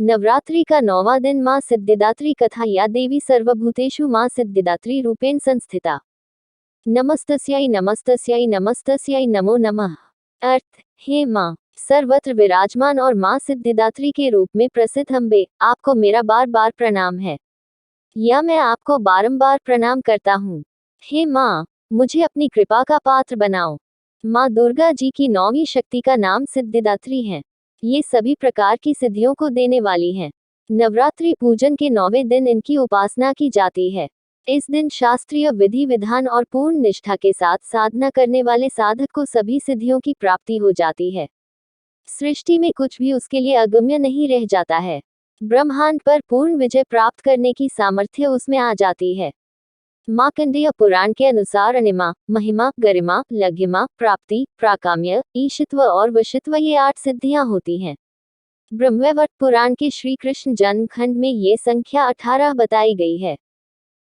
नवरात्रि का 9वां दिन मां सिद्धिदात्री कथा या देवी सर्वभूतेषु मां सिद्धिदात्री रूपेण संस्थिता। नमस्तस्यै नमस्तस्यै नमस्तस्यै नमो नमः। अर्थ, हे मां, सर्वत्र विराजमान और मां सिद्धिदात्री के रूप में प्रसिद्ध अम्बे, आपको मेरा बार बार प्रणाम है, या मैं आपको बारंबार प्रणाम करता हूँ। हे मां, मुझे अपनी कृपा का पात्र बनाओ। मां दुर्गा जी की 9वीं शक्ति का नाम सिद्धिदात्री है। ये सभी प्रकार की सिद्धियों को देने वाली हैं। नवरात्रि पूजन के 9वें दिन इनकी उपासना की जाती है। इस दिन शास्त्रीय विधि विधान और पूर्ण निष्ठा के साथ साधना करने वाले साधक को सभी सिद्धियों की प्राप्ति हो जाती है। सृष्टि में कुछ भी उसके लिए अगम्य नहीं रह जाता है। ब्रह्मांड पर पूर्ण विजय प्राप्त करने की सामर्थ्य उसमें आ जाती है। मार्कंडेय पुराण के अनुसार अनिमा, महिमा, गरिमा, लघिमा, प्राप्ति, प्राकाम्य, ईशित्व और वशित्व ये 8 सिद्धियां होती हैं। ब्रह्मवैवर्त पुराण के श्री कृष्ण जन्म खंड में ये संख्या 18 बताई गई है।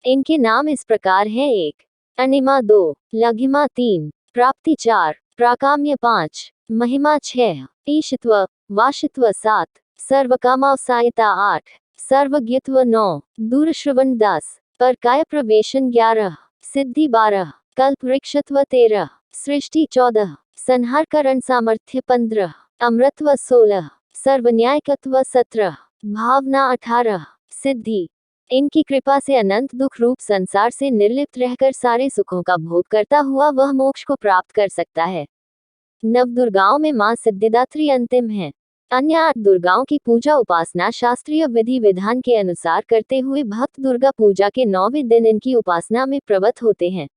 इनके नाम इस प्रकार हैं: 1. अनिमा 2, लघिमा 3, प्राप्ति 4, प्राकाम्य 5, महिमा 6, ईशित्व, वाशित्व 7, सर्वकामावसायिता 8, सर्वज्ञत्व 9, दूरश्रवण 10, पर काय प्रवेशन 11, सिद्धि 12, कल्प वृक्षत्व 13, सृष्टि 14, संहारकरण सामर्थ्य 15, अमृतत्व 16, सर्वन्यायकत्व 17, भावना 18, सिद्धि। इनकी कृपा से अनंत दुख रूप संसार से निर्लिप्त रहकर सारे सुखों का भोग करता हुआ वह मोक्ष को प्राप्त कर सकता है। नवदुर्गाओं में मां सिद्धिदात्री अंतिम है। अन्य 8 दुर्गाओं की पूजा उपासना शास्त्रीय विधि विधान के अनुसार करते हुए भक्त दुर्गा पूजा के 9वें दिन इनकी उपासना में प्रवृत्त होते हैं।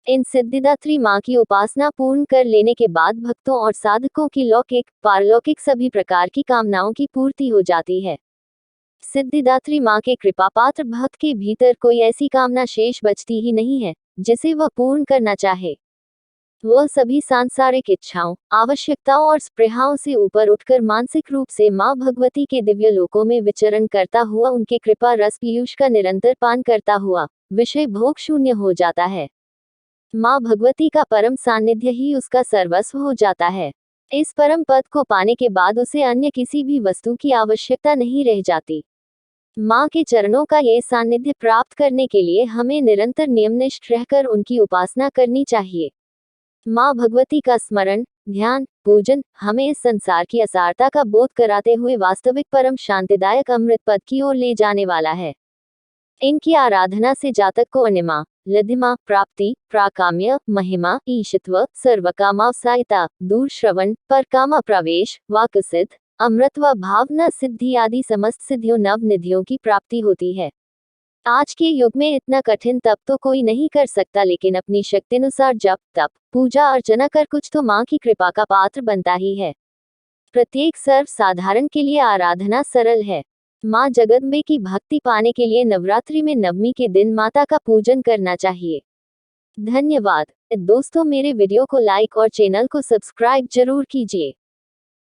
इन सिद्धिदात्री मां की उपासना पूर्ण कर लेने के बाद भक्तों और साधकों की लौकिक, पारलौकिक सभी प्रकार की कामनाओं की पूर्ति हो जाती है। सिद्धिदात्री मां के कृपा पात्र भक्त के भीतर कोई ऐसी कामना शेष बचती ही नहीं है जिसे वह पूर्ण करना चाहे। वह सभी सांसारिक इच्छाओं, आवश्यकताओं और स्पृहाओं से ऊपर उठकर मानसिक रूप से मां भगवती के दिव्य लोकों में विचरण करता हुआ उनके कृपा रस पीयूष का निरंतर पान करता हुआ विषय भोग शून्य हो जाता है। मां भगवती का परम सानिध्य ही उसका सर्वस्व हो जाता है। इस परम पद को पाने के बाद उसे अन्य किसी भी वस्तु की आवश्यकता नहीं रह जाती। मां के चरणों का ये सानिध्य प्राप्त करने के लिए हमें निरंतर नियमनिष्ठ रहकर उनकी उपासना करनी चाहिए। मां भगवती का स्मरण, ध्यान, पूजन हमें इस संसार की असारता का बोध कराते हुए वास्तविक परम शांतिदायक अमृत पद की ओर ले जाने वाला है। इनकी आराधना से जातक को अनिमा, लघिमा, प्राप्ति, प्राकाम्य, महिमा, ईशित्व, सर्वकामावसायिता, दूरश्रवण, परकामा प्रवेश, वाक्सिद्ध, अमृतत्व, भावना सिद्धि आदि समस्त सिद्धियों नव निधियों की प्राप्ति होती है। आज के युग में इतना कठिन तप तो कोई नहीं कर सकता, लेकिन अपनी शक्तिनुसार जप, तप, पूजा अर्चना कर कुछ तो मां की कृपा का पात्र बनता ही है। प्रत्येक सर्व साधारण के लिए आराधना सरल है। मां जगदम्बे की भक्ति पाने के लिए नवरात्रि में नवमी के दिन माता का पूजन करना चाहिए। धन्यवाद दोस्तों, मेरे वीडियो को लाइक और चैनल को सब्सक्राइब जरूर कीजिए।